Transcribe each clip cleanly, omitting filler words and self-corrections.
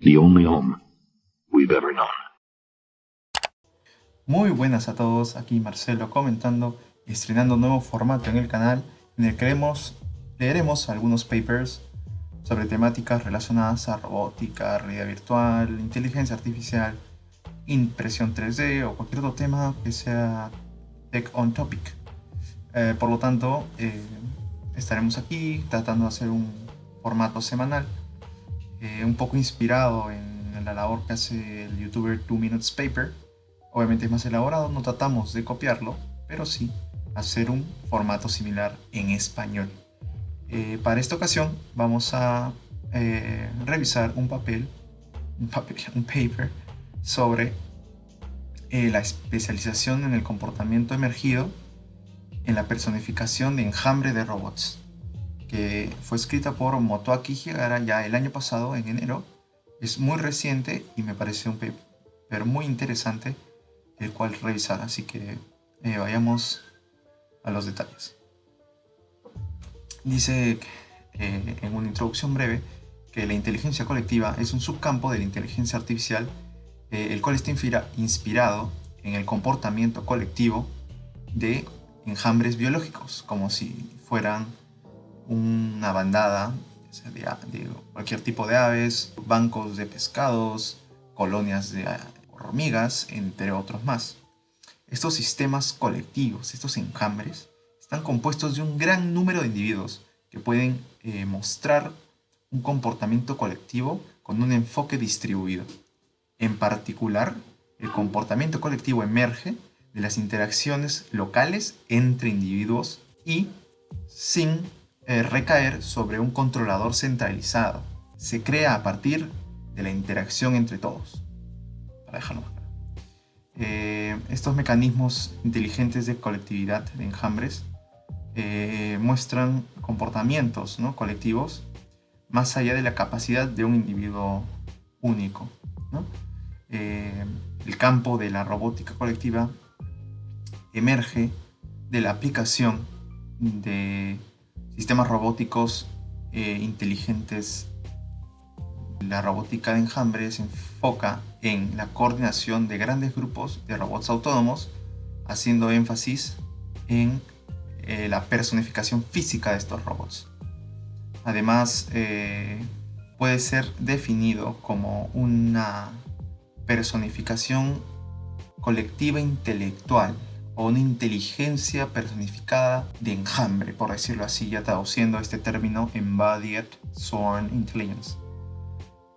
The only home we've ever known. Muy buenas a todos, aquí Marcelo comentando, estrenando un nuevo formato en el canal en el que leeremos algunos papers sobre temáticas relacionadas a robótica, realidad virtual, inteligencia artificial, impresión 3D o cualquier otro tema que sea tech on topic. Por lo tanto, estaremos aquí tratando de hacer un formato semanal, un poco inspirado en la labor que hace el youtuber 2 Minutes Paper. Obviamente es más elaborado, no tratamos de copiarlo, pero sí hacer un formato similar en español. Para esta ocasión vamos a revisar un paper sobre la especialización en el comportamiento emergido en la personificación de enjambre de robots, que fue escrita por Motoaki Higara ya el año pasado, en enero. Es muy reciente y me parece un paper muy interesante el cual revisar, así que vayamos a los detalles. Dice en una introducción breve que la inteligencia colectiva es un subcampo de la inteligencia artificial, el cual está inspirado en el comportamiento colectivo de enjambres biológicos, como si fueran una bandada de cualquier tipo de aves, bancos de pescados, colonias de hormigas, entre otros más. Estos sistemas colectivos, estos enjambres, están compuestos de un gran número de individuos que pueden mostrar un comportamiento colectivo con un enfoque distribuido. En particular, el comportamiento colectivo emerge de las interacciones locales entre individuos y sin recaer sobre un controlador centralizado. Se crea a partir de la interacción entre todos. Para dejarlo más claro. Estos mecanismos inteligentes de colectividad de enjambres muestran comportamientos, ¿no?, colectivos más allá de la capacidad de un individuo único, ¿no? El campo de la robótica colectiva emerge de la aplicación de sistemas robóticos inteligentes. La robótica de enjambre se enfoca en la coordinación de grandes grupos de robots autónomos, haciendo énfasis en la personificación física de estos robots. Además, puede ser definido como una personificación colectiva intelectual o una inteligencia personificada de enjambre, por decirlo así, ya traduciendo este término Embodied Sworn Intelligence,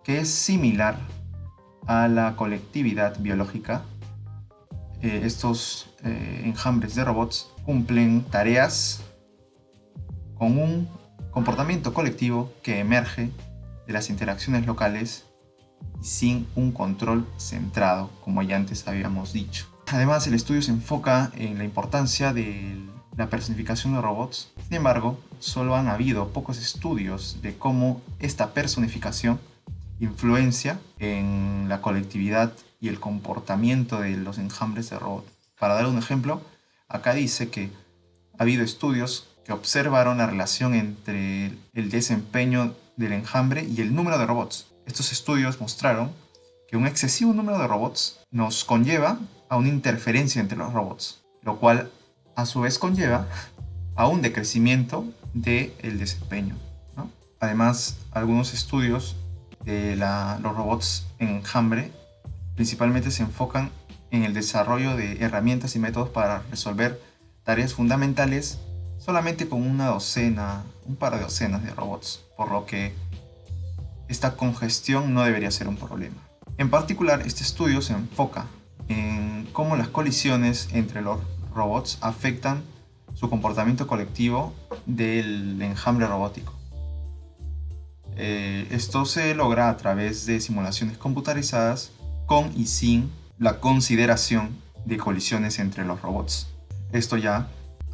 que es similar a la colectividad biológica. Estos enjambres de robots cumplen tareas con un comportamiento colectivo que emerge de las interacciones locales y sin un control centrado, como ya antes habíamos dicho. Además, el estudio se enfoca en la importancia de la personificación de robots. Sin embargo, solo han habido pocos estudios de cómo esta personificación influencia en la colectividad y el comportamiento de los enjambres de robots. Para dar un ejemplo, acá dice que ha habido estudios que observaron la relación entre el desempeño del enjambre y el número de robots. Estos estudios mostraron que un excesivo número de robots nos conlleva a una interferencia entre los robots, lo cual a su vez conlleva a un decrecimiento del desempeño, ¿no? Además, algunos estudios de los robots en enjambre principalmente se enfocan en el desarrollo de herramientas y métodos para resolver tareas fundamentales solamente con un par de docenas de robots, por lo que esta congestión no debería ser un problema. En particular, este estudio se enfoca en cómo las colisiones entre los robots afectan su comportamiento colectivo del enjambre robótico. Esto se logra a través de simulaciones computarizadas con y sin la consideración de colisiones entre los robots. Esto ya,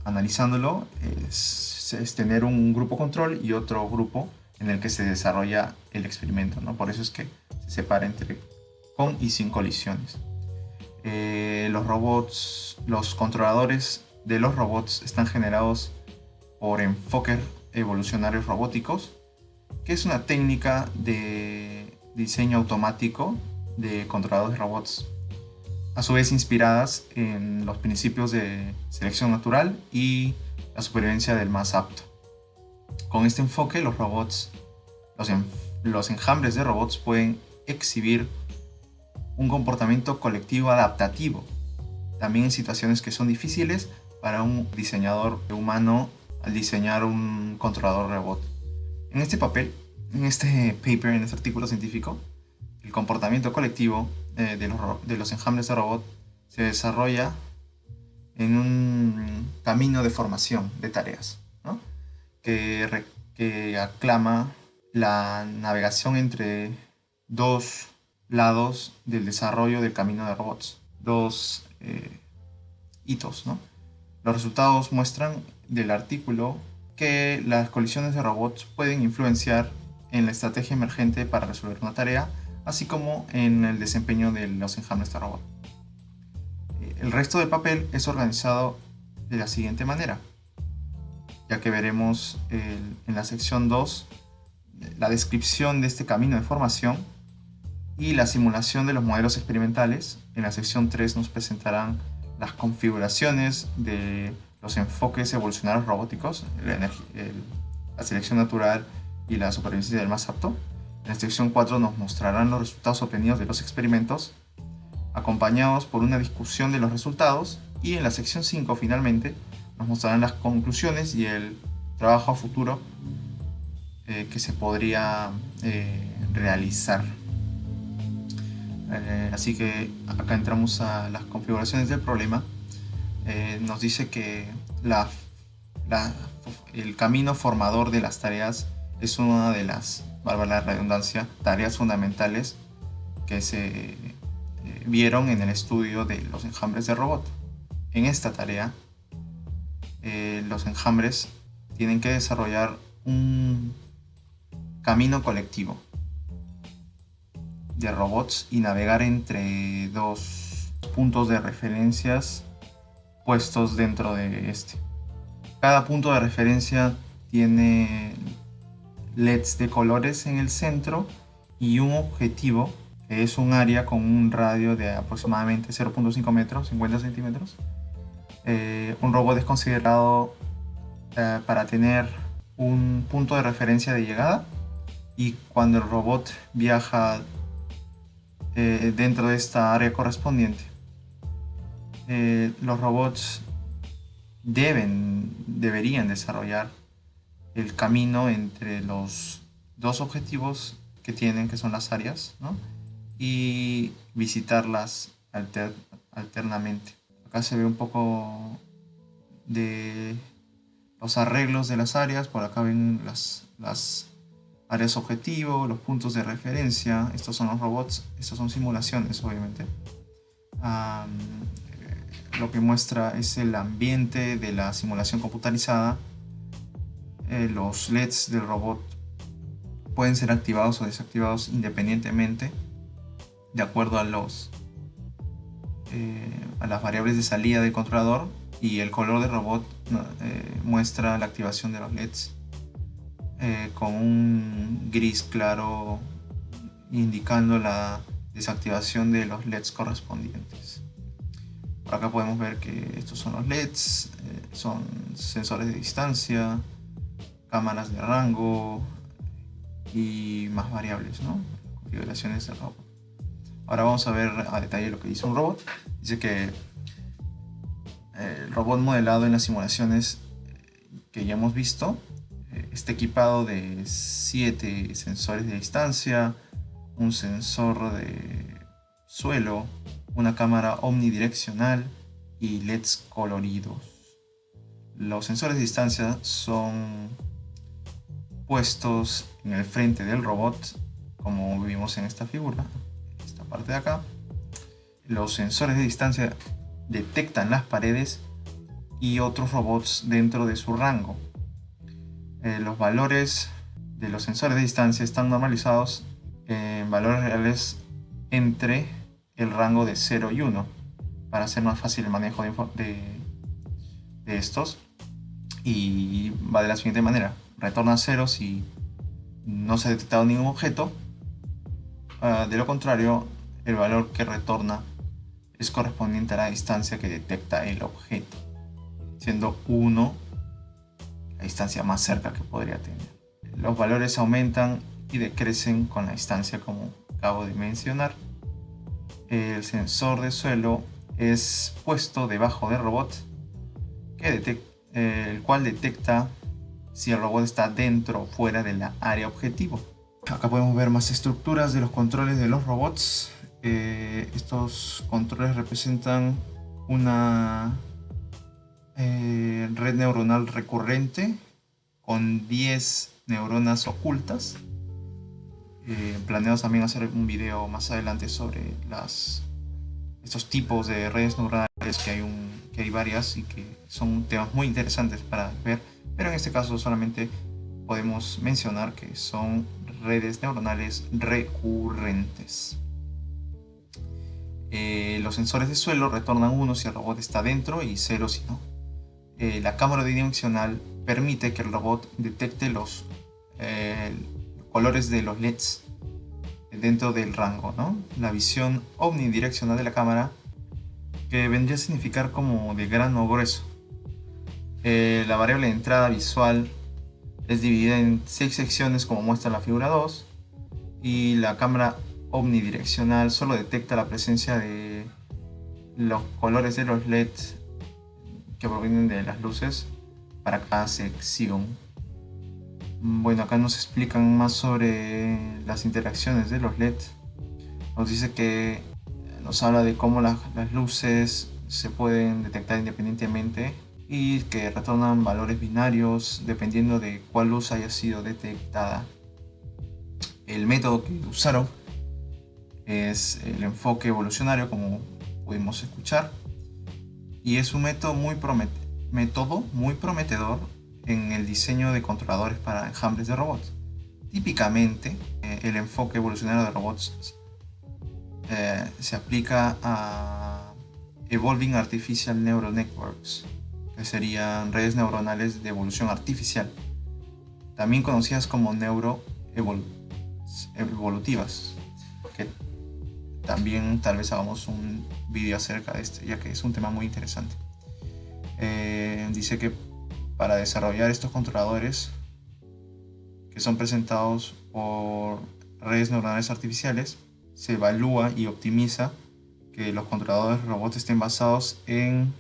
analizándolo, es tener un grupo control y otro grupo en el que se desarrolla el experimento, ¿no? Por eso es que se separa entre con y sin colisiones. Los controladores de los robots están generados por enfoques evolucionarios robóticos, que es una técnica de diseño automático de controladores de robots, a su vez inspiradas en los principios de selección natural y la supervivencia del más apto. Con este enfoque, los enjambres de robots pueden exhibir un comportamiento colectivo adaptativo, también en situaciones que son difíciles para un diseñador humano al diseñar un controlador robot. En este paper, en este artículo científico, el comportamiento colectivo de los enjambres de robot se desarrolla en un camino de formación de tareas, ¿no? que aclama la navegación entre dos lados del desarrollo del camino de robots, dos hitos, ¿no? Los resultados muestran del artículo que las colisiones de robots pueden influenciar en la estrategia emergente para resolver una tarea, así como en el desempeño de los enjambres de robot. El resto del papel es organizado de la siguiente manera, ya que veremos en la sección 2 la descripción de este camino de formación y la simulación de los modelos experimentales. En la sección 3 nos presentarán las configuraciones de los enfoques evolucionarios robóticos, la selección natural y la supervivencia del más apto. En la sección 4 nos mostrarán los resultados obtenidos de los experimentos, acompañados por una discusión de los resultados, y en la sección 5 finalmente nos mostrarán las conclusiones y el trabajo a futuro que se podría realizar. Así que acá entramos a las configuraciones del problema. Nos dice que el camino formador de las tareas es una de las, valga la redundancia, tareas fundamentales que se vieron en el estudio de los enjambres de robot. En esta tarea, los enjambres tienen que desarrollar un camino colectivo de robots y navegar entre dos puntos de referencias puestos dentro de este. Cada punto de referencia tiene LEDs de colores en el centro y un objetivo, que es un área con un radio de aproximadamente 0.5 metros, 50 centímetros. Un robot es considerado para tener un punto de referencia de llegada, y cuando el robot viaja dentro de esta área correspondiente, los robots deberían desarrollar el camino entre los dos objetivos que tienen, que son las áreas, ¿no? Y visitarlas alternamente. Acá se ve un poco de los arreglos de las áreas. Por acá ven las áreas objetivo, los puntos de referencia. Estos son los robots, estos son simulaciones, obviamente. Lo que muestra es el ambiente de la simulación computarizada. Los LEDs del robot pueden ser activados o desactivados independientemente de acuerdo a las variables de salida del controlador, y el color del robot muestra la activación de los LEDs con un gris claro indicando la desactivación de los LEDs correspondientes. Por acá podemos ver que estos son los LEDs, son sensores de distancia, cámaras de rango y más variables, ¿no? Configuraciones del robot. Ahora vamos a ver a detalle lo que dice un robot. Dice que el robot modelado en las simulaciones que ya hemos visto está equipado de 7 sensores de distancia, un sensor de suelo, una cámara omnidireccional y LEDs coloridos. Los sensores de distancia son puestos en el frente del robot, como vimos en esta figura, esta parte de acá. Los sensores de distancia detectan las paredes y otros robots dentro de su rango. Los valores de los sensores de distancia están normalizados en valores reales entre el rango de 0 y 1 para hacer más fácil el manejo de estos, y va de la siguiente manera: retorna 0 si no se ha detectado ningún objeto, De lo contrario, el valor que retorna es correspondiente a la distancia que detecta el objeto, siendo 1 la distancia más cerca que podría tener. Los valores aumentan y decrecen con la distancia, como acabo de mencionar. El sensor de suelo es puesto debajo del robot, el cual detecta si el robot está dentro o fuera de la área objetivo. Acá podemos ver más estructuras de los controles de los robots. Estos controles representan una red neuronal recurrente con 10 neuronas ocultas. Planeo también hacer un video más adelante sobre estos tipos de redes neuronales, que hay varias y que son temas muy interesantes para ver, pero en este caso solamente podemos mencionar que son redes neuronales recurrentes. Los sensores de suelo retornan 1 si el robot está dentro y 0 si no. La cámara bidimensional permite que el robot detecte los colores de los LEDs dentro del rango, ¿no? La visión omnidireccional de la cámara, que vendría a significar como de grano grueso. La variable de entrada visual es dividida en 6 secciones, como muestra la figura 2, y la cámara omnidireccional solo detecta la presencia de los colores de los LEDs que provienen de las luces para cada sección. Bueno, acá nos explican más sobre las interacciones de los LEDs. Nos dice que nos habla de cómo las luces se pueden detectar independientemente y que retornan valores binarios dependiendo de cuál luz haya sido detectada. El método que usaron es el enfoque evolucionario, como pudimos escuchar, y es un método muy prometedor en el diseño de controladores para enjambres de robots. Típicamente, el enfoque evolucionario de robots se aplica a Evolving Artificial Neural Networks, que serían redes neuronales de evolución artificial, también conocidas como neuroevolutivas, que también tal vez hagamos un vídeo acerca de este, ya que es un tema muy interesante. Dice que para desarrollar estos controladores, que son presentados por redes neuronales artificiales, se evalúa y optimiza que los controladores robots estén basados en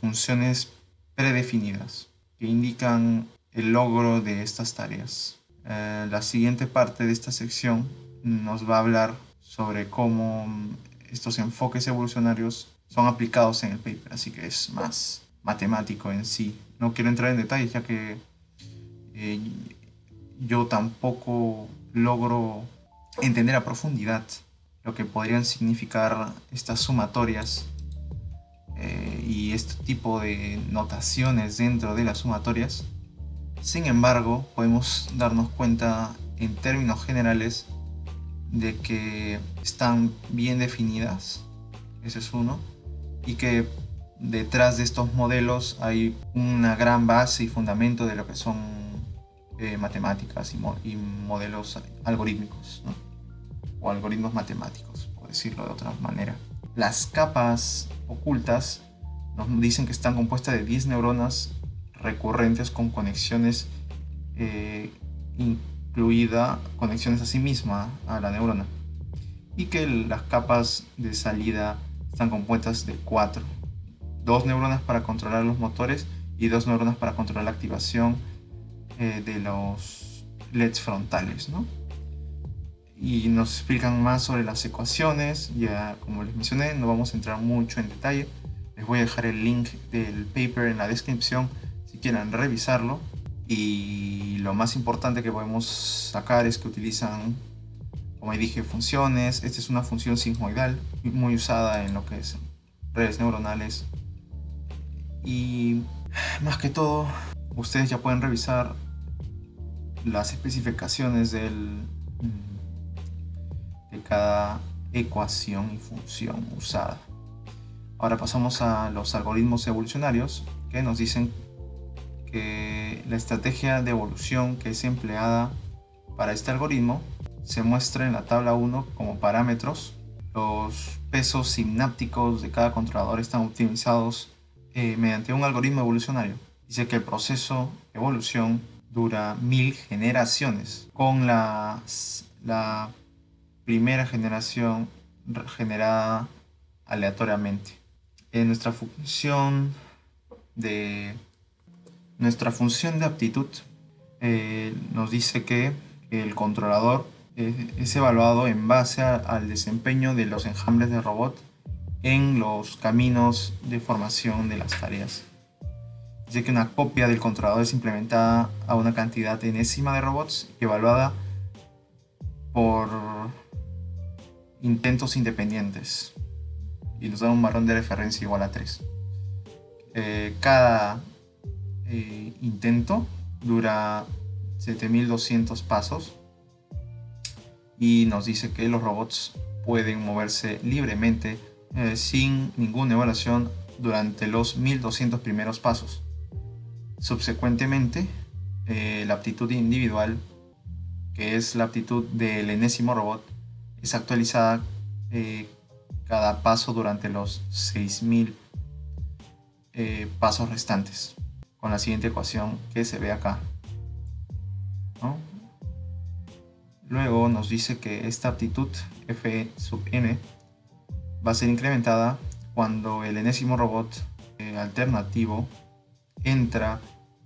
funciones predefinidas que indican el logro de estas tareas. La siguiente parte de esta sección nos va a hablar sobre cómo estos enfoques evolucionarios son aplicados en el paper, así que es más matemático en sí. No quiero entrar en detalles, ya que yo tampoco logro entender a profundidad lo que podrían significar estas sumatorias y este tipo de notaciones dentro de las sumatorias. Sin embargo, podemos darnos cuenta en términos generales de que están bien definidas, ese es uno, y que detrás de estos modelos hay una gran base y fundamento de lo que son matemáticas y modelos algorítmicos, ¿no? O algoritmos matemáticos, por decirlo de otra manera. Las capas ocultas nos dicen que están compuestas de 10 neuronas recurrentes con conexiones, incluida conexiones a sí misma a la neurona, y que las capas de salida están compuestas de 4: 2 neuronas para controlar los motores y 2 neuronas para controlar la activación de los LEDs frontales, ¿no? Y nos explican más sobre las ecuaciones. Ya como les mencioné, no vamos a entrar mucho en detalle. Les voy a dejar el link del paper en la descripción si quieren revisarlo. Y lo más importante que podemos sacar es que utilizan, como dije, funciones. Esta es una función sigmoidal muy usada en lo que es redes neuronales. Y más que todo, ustedes ya pueden revisar las especificaciones de cada ecuación y función usada. Ahora pasamos a los algoritmos evolucionarios, que nos dicen que la estrategia de evolución que es empleada para este algoritmo se muestra en la tabla 1 como parámetros. Los pesos sinápticos de cada controlador están optimizados mediante un algoritmo evolucionario. Dice que el proceso de evolución dura 1000 generaciones, con la primera generación generada aleatoriamente. En nuestra función de aptitud nos dice que el controlador es evaluado en base al desempeño de los enjambres de robot en los caminos de formación de las tareas. Dice que una copia del controlador es implementada a una cantidad enésima de robots y evaluada por intentos independientes, y nos da un valor de referencia igual a 3. Cada intento dura 7200 pasos y nos dice que los robots pueden moverse libremente sin ninguna evaluación durante los 1200 primeros pasos. Subsecuentemente, la aptitud individual, que es la aptitud del enésimo robot, es actualizada cada paso durante los 6000 pasos restantes, con la siguiente ecuación que se ve acá, ¿no? Luego nos dice que esta aptitud f sub n va a ser incrementada cuando el enésimo robot alternativo entra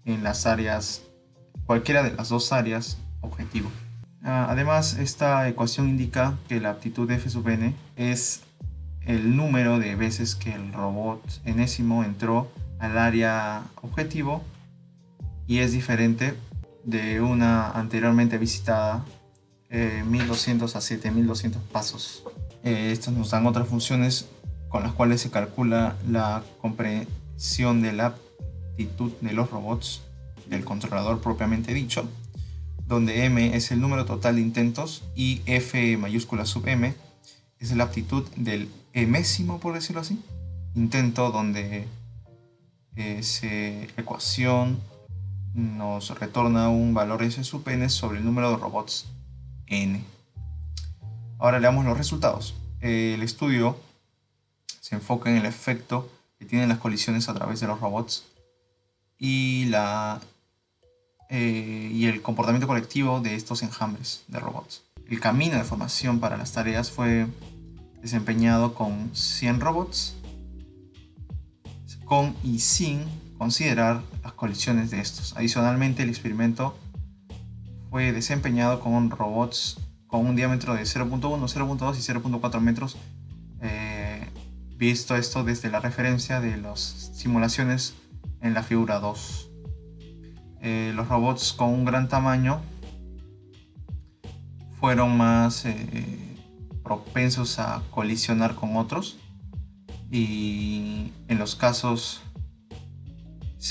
en las áreas, cualquiera de las dos áreas objetivo. Además, esta ecuación indica que la aptitud f sub n es el número de veces que el robot enésimo entró al área objetivo y es diferente de una anteriormente visitada 1200 a 7200 pasos. Estas nos dan otras funciones con las cuales se calcula la comprensión de la aptitud de los robots del controlador propiamente dicho, donde m es el número total de intentos y f mayúscula sub m es la aptitud del emésimo, por decirlo así, intento, donde esa ecuación nos retorna un valor s sub n sobre el número de robots n. Ahora leamos los resultados. El estudio se enfoca en el efecto que tienen las colisiones a través de los robots y el comportamiento colectivo de estos enjambres de robots. El camino de formación para las tareas fue desempeñado con 100 robots, con y sin considerar las colisiones de estos. Adicionalmente, el experimento fue desempeñado con robots con un diámetro de 0.1, 0.2 y 0.4 metros, visto esto desde la referencia de las simulaciones en la figura 2. Los robots con un gran tamaño fueron más propensos a colisionar con otros, y en los casos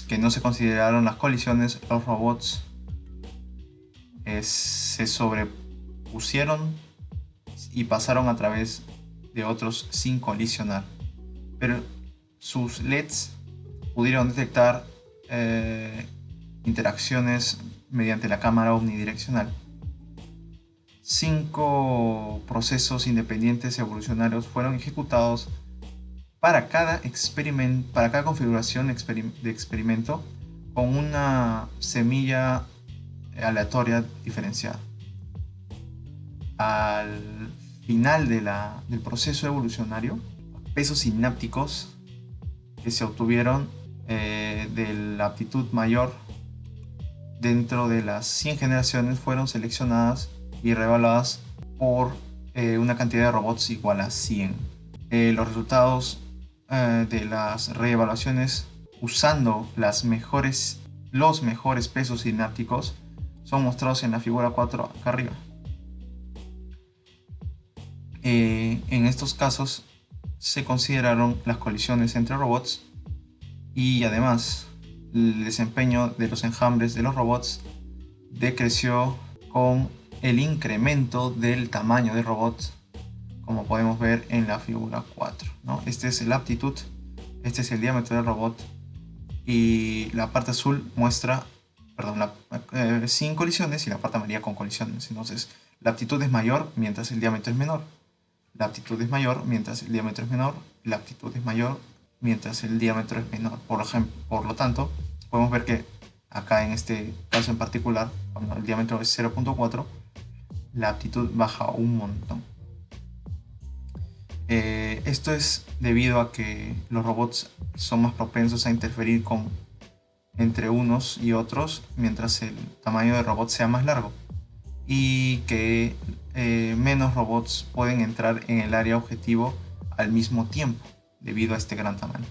que no se consideraron las colisiones, los robots se sobrepusieron y pasaron a través de otros sin colisionar, pero sus LEDs pudieron detectar interacciones mediante la cámara omnidireccional. 5 procesos independientes evolucionarios fueron ejecutados para cada configuración de experimento con una semilla aleatoria diferenciada. Al final del proceso evolucionario, los pesos sinápticos que se obtuvieron de la aptitud mayor dentro de las 100 generaciones fueron seleccionadas y reevaluadas por una cantidad de robots igual a 100. Los resultados de las reevaluaciones usando los mejores pesos sinápticos son mostrados en la figura 4 acá arriba. En estos casos se consideraron las colisiones entre robots y además el desempeño de los enjambres de los robots decreció con el incremento del tamaño del robot, como podemos ver en la figura 4, ¿no? Este es la aptitud, este es el diámetro del robot, y la parte azul muestra sin colisiones y la parte amarilla con colisiones. Entonces La aptitud es mayor mientras el diámetro es menor. La aptitud es mayor mientras el diámetro es menor. La aptitud es mayor mientras el diámetro es menor. Por lo tanto, podemos ver que acá en este caso en particular, cuando el diámetro es 0.4, la aptitud baja un montón. Esto es debido a que los robots son más propensos a interferir entre unos y otros mientras el tamaño del robot sea más largo, y que menos robots pueden entrar en el área objetivo al mismo tiempo debido a este gran tamaño.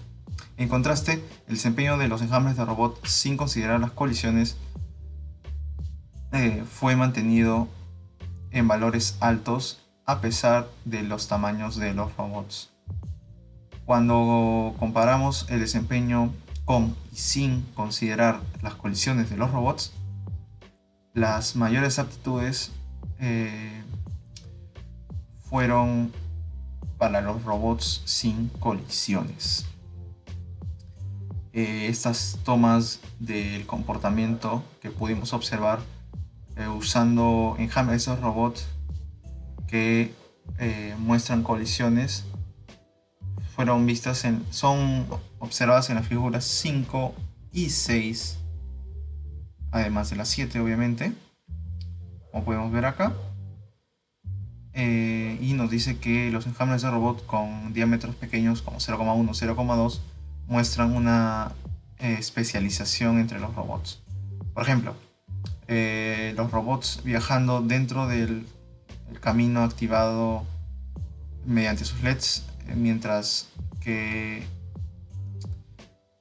En contraste, el desempeño de los enjambres de robot sin considerar las colisiones fue mantenido en valores altos a pesar de los tamaños de los robots. Cuando comparamos el desempeño con y sin considerar las colisiones de los robots, las mayores aptitudes fueron para los robots sin colisiones. Estas tomas del comportamiento que pudimos observar usando enjambres de esos robots que muestran colisiones son observadas en las figuras 5 y 6, además de las 7 obviamente, como podemos ver acá. Y nos dice que los enjambres de robot con diámetros pequeños como 0,1, 0,2 muestran una especialización entre los robots. Por ejemplo, los robots viajando dentro del camino activado mediante sus LEDs, mientras que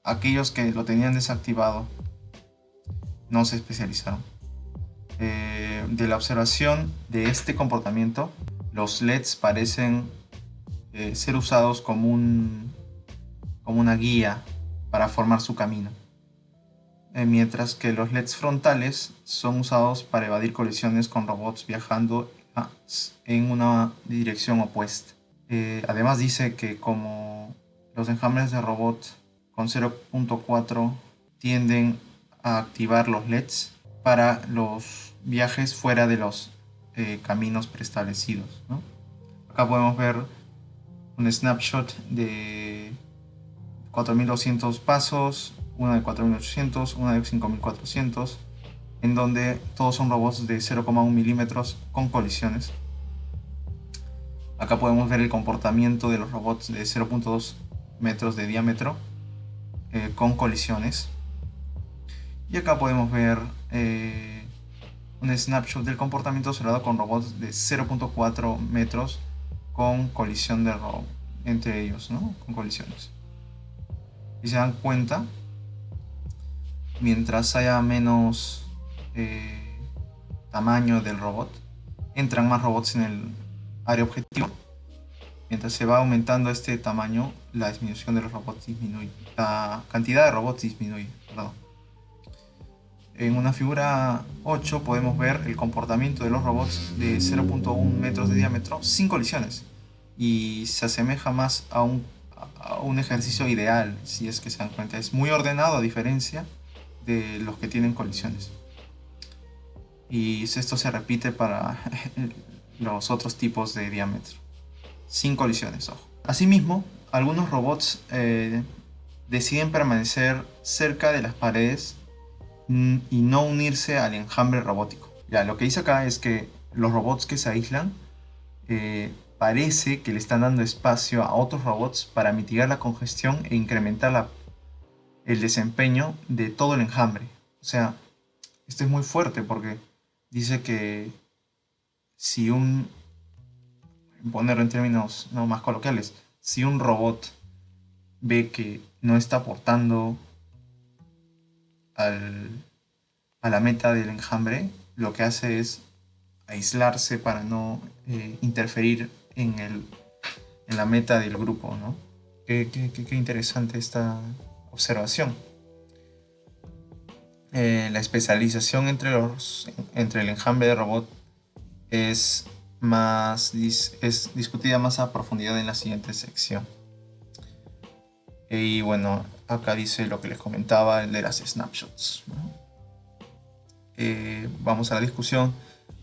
aquellos que lo tenían desactivado no se especializaron. De la observación de este comportamiento, los LEDs parecen ser usados como una guía para formar su camino, mientras que los LEDs frontales son usados para evadir colisiones con robots viajando en una dirección opuesta. Además dice que como los enjambres de robot con 0.4 tienden a activar los LEDs para los viajes fuera de los caminos preestablecidos, ¿no? Acá podemos ver un snapshot de 4200 pasos, una de 4800, una de 5400, en donde todos son robots de 0,1 milímetros con colisiones. Acá podemos ver el comportamiento de los robots de 0.2 metros de diámetro con colisiones. Y acá podemos ver un snapshot del comportamiento observado con robots de 0.4 metros con colisión entre ellos, ¿no? Con colisiones. Y se dan cuenta, mientras haya menos tamaño del robot, entran más robots en el área objetivo. Mientras se va aumentando este tamaño, la disminución de los robots disminuye. La cantidad de robots disminuye, perdón. En una figura 8 podemos ver el comportamiento de los robots de 0.1 metros de diámetro sin colisiones, y se asemeja más a un ejercicio ideal, si es que se dan cuenta. Es muy ordenado a diferencia de los que tienen colisiones. Y esto se repite para los otros tipos de diámetro sin colisiones, ojo. Asimismo, algunos robots deciden permanecer cerca de las paredes y no unirse al enjambre robótico. Ya, lo que dice acá es que los robots que se aíslan parece que le están dando espacio a otros robots para mitigar la congestión e incrementar el desempeño de todo el enjambre. O sea, esto es muy fuerte porque dice que si ponerlo en términos no más coloquiales, si un robot ve que no está aportando a la meta del enjambre, lo que hace es aislarse para no interferir en la meta del grupo, ¿no? Qué interesante esta observación. La especialización entre el enjambre de robot es discutida más a profundidad en la siguiente sección. Y bueno, acá dice lo que les comentaba, el de las snapshots, ¿no? Vamos a la discusión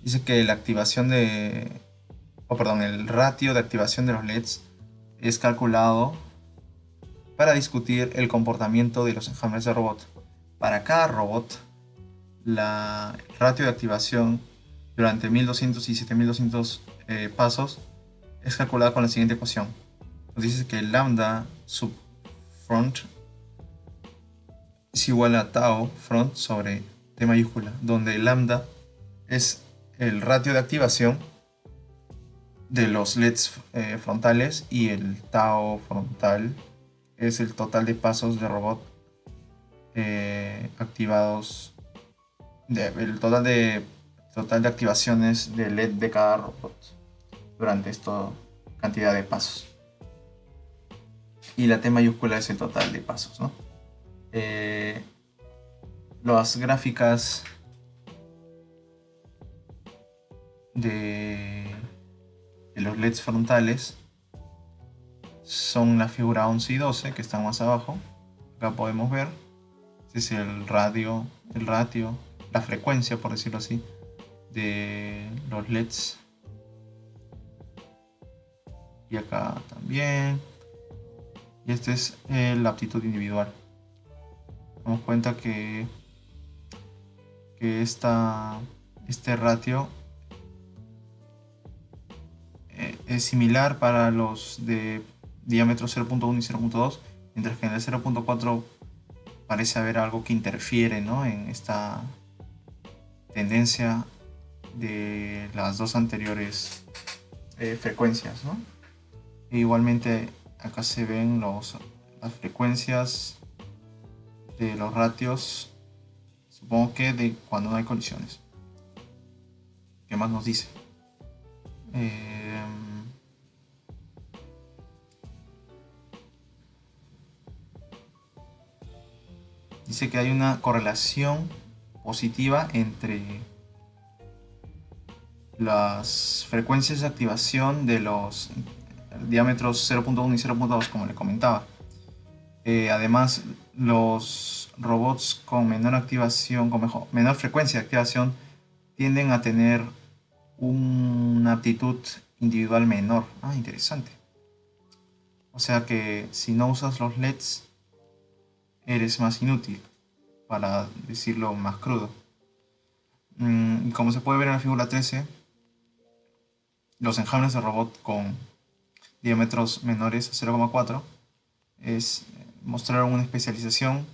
Dice que la activación el ratio de activación de los LEDs es calculado para discutir el comportamiento de los enjambres de robot. Para cada robot, el ratio de activación durante 1200 y 7200 pasos es calculada con la siguiente ecuación. Nos dice que lambda sub front es igual a tau front sobre T mayúscula, donde lambda es el ratio de activación de los LEDs frontales y el tau frontal es el total de pasos de robot activados, el total de activaciones de LED de cada robot durante esta cantidad de pasos. Y la T mayúscula es el total de pasos, ¿no? Las gráficas de los LEDs frontales son la figura 11 y 12 que están más abajo. Acá podemos ver, este es el ratio, la frecuencia, por decirlo así, de los LEDs. Y acá también. Y este es la aptitud individual. Damos cuenta que este ratio es similar para los de diámetro 0.1 y 0.2, mientras que en el 0.4 parece haber algo que interfiere, ¿no?, en esta tendencia de las dos anteriores frecuencias, ¿no? E igualmente acá se ven las frecuencias de los ratios, supongo que de cuando no hay colisiones. ¿Qué más nos dice? Dice que hay una correlación positiva entre las frecuencias de activación de los diámetros 0.1 y 0.2, como le comentaba. Además, los robots con menor activación, con menor frecuencia de activación, tienden a tener una aptitud individual menor. Ah, interesante. O sea que si no usas los LEDs, eres más inútil, para decirlo más crudo. Y como se puede ver en la figura 13, los enjambres de robot con diámetros menores a 0,4 mostraron una especialización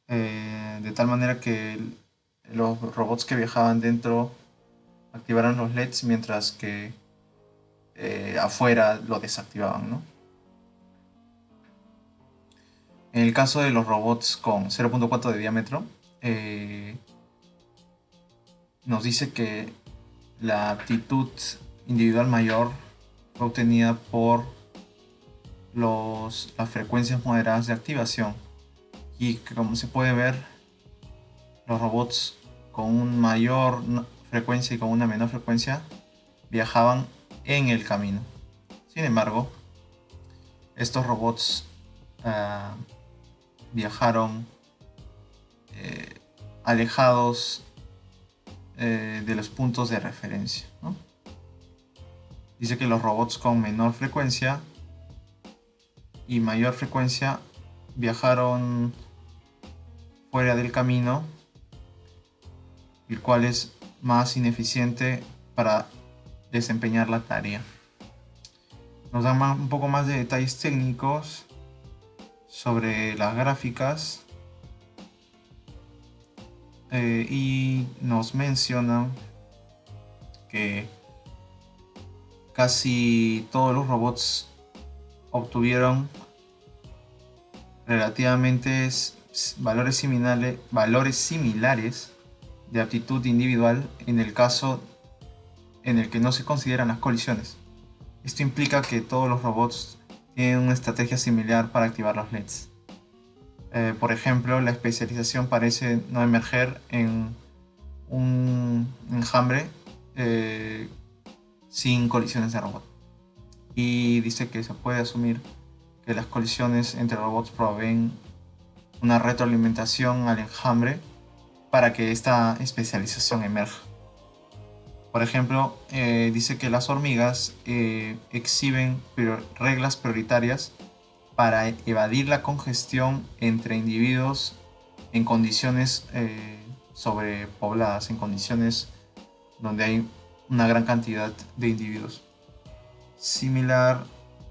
de tal manera que los robots que viajaban dentro activaron los LEDs, mientras que afuera lo desactivaban, ¿no? En el caso de los robots con 0.4 de diámetro, nos dice que la aptitud individual mayor fue obtenida por las frecuencias moderadas de activación, y que, como se puede ver, los robots con una mayor frecuencia y con una menor frecuencia viajaban en el camino. Sin embargo, estos robots viajaron alejados de los puntos de referencia, ¿no? Dice que los robots con menor frecuencia y mayor frecuencia viajaron fuera del camino, el cual es más ineficiente para desempeñar la tarea. Nos dan un poco más de detalles técnicos sobre las gráficas y nos mencionan que casi todos los robots obtuvieron relativamente valores similares de aptitud individual en el caso en el que no se consideran las colisiones. Esto implica que todos los robots tienen una estrategia similar para activar los LEDs. Por ejemplo, la especialización parece no emerger en un enjambre sin colisiones de robot. Y dice que se puede asumir que las colisiones entre robots proveen una retroalimentación al enjambre para que esta especialización emerja. Por ejemplo, dice que las hormigas exhiben reglas prioritarias para evadir la congestión entre individuos en condiciones sobrepobladas, en condiciones donde hay una gran cantidad de individuos. Similar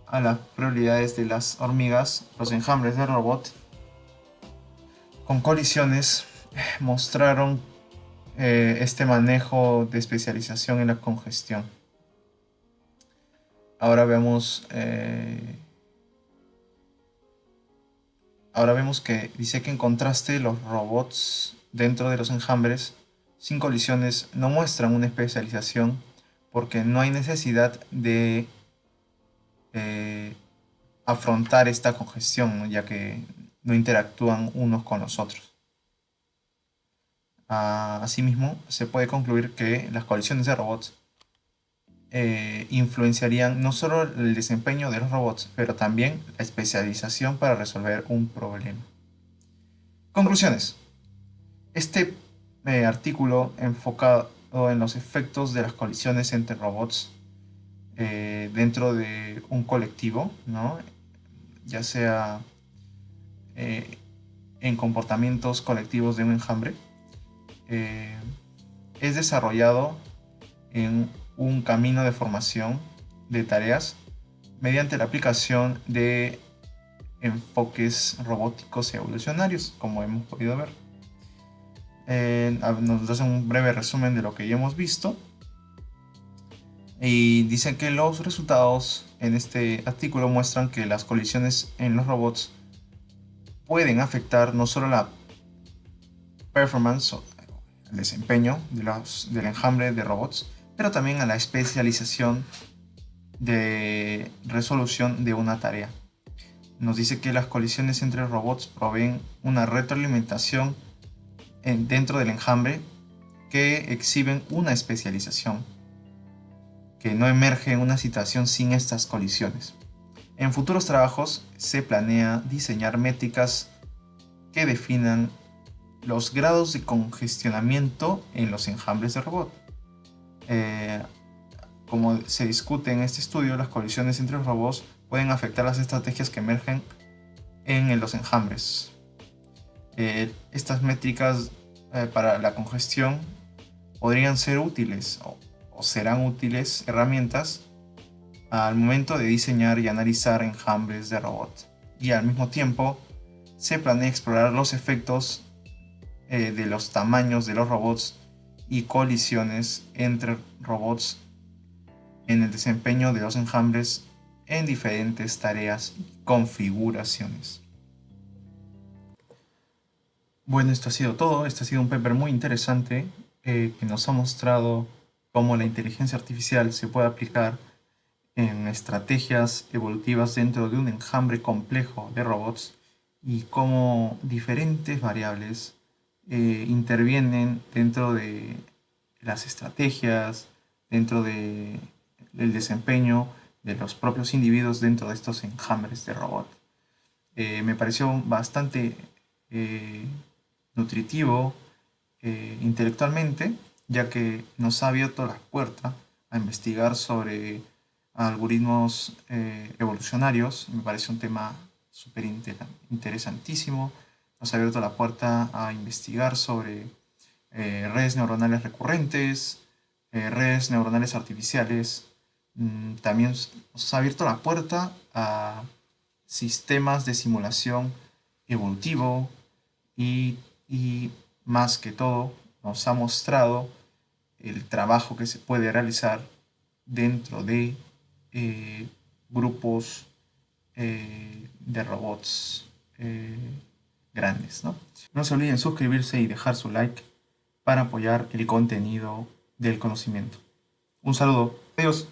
a las prioridades de las hormigas, los enjambres de robot con colisiones mostraron este manejo de especialización en la congestión. Ahora vemos que dice que en contraste los robots dentro de los enjambres sin colisiones no muestran una especialización porque no hay necesidad de afrontar esta congestión, ¿no? Ya que no interactúan unos con los otros. Asimismo, se puede concluir que las colisiones de robots influenciarían no solo el desempeño de los robots, pero también la especialización para resolver un problema. Conclusiones. Este artículo enfocado en los efectos de las colisiones entre robots dentro de un colectivo, ¿no? Ya sea en comportamientos colectivos de un enjambre, es desarrollado en un camino de formación de tareas mediante la aplicación de enfoques robóticos evolucionarios, como hemos podido ver. Nos hace un breve resumen de lo que ya hemos visto y dicen que los resultados en este artículo muestran que las colisiones en los robots pueden afectar no solo la performance o el desempeño del enjambre de robots, pero también a la especialización de resolución de una tarea. Nos dice que las colisiones entre robots proveen una retroalimentación dentro del enjambre que exhiben una especialización que no emerge en una situación sin estas colisiones. En futuros trabajos se planea diseñar métricas que definan los grados de congestionamiento en los enjambres de robot. Como se discute en este estudio, las colisiones entre los robots pueden afectar las estrategias que emergen en los enjambres. Estas métricas para la congestión podrían ser útiles o serán útiles herramientas al momento de diseñar y analizar enjambres de robots. Y al mismo tiempo se planea explorar los efectos de los tamaños de los robots y colisiones entre robots en el desempeño de los enjambres en diferentes tareas y configuraciones. Bueno, esto ha sido todo. Este ha sido un paper muy interesante que nos ha mostrado cómo la inteligencia artificial se puede aplicar en estrategias evolutivas dentro de un enjambre complejo de robots y cómo diferentes variables intervienen dentro de las estrategias, dentro del desempeño de los propios individuos dentro de estos enjambres de robot. Me pareció bastante nutritivo intelectualmente, ya que nos ha abierto la puerta a investigar sobre algoritmos evolucionarios. Me parece un tema súper interesantísimo. Nos ha abierto la puerta a investigar sobre redes neuronales recurrentes, redes neuronales artificiales. También nos ha abierto la puerta a sistemas de simulación evolutivo y más que todo nos ha mostrado el trabajo que se puede realizar dentro de grupos de robots grandes, ¿no? No se olviden suscribirse y dejar su like para apoyar el contenido del conocimiento. Un saludo. Adiós.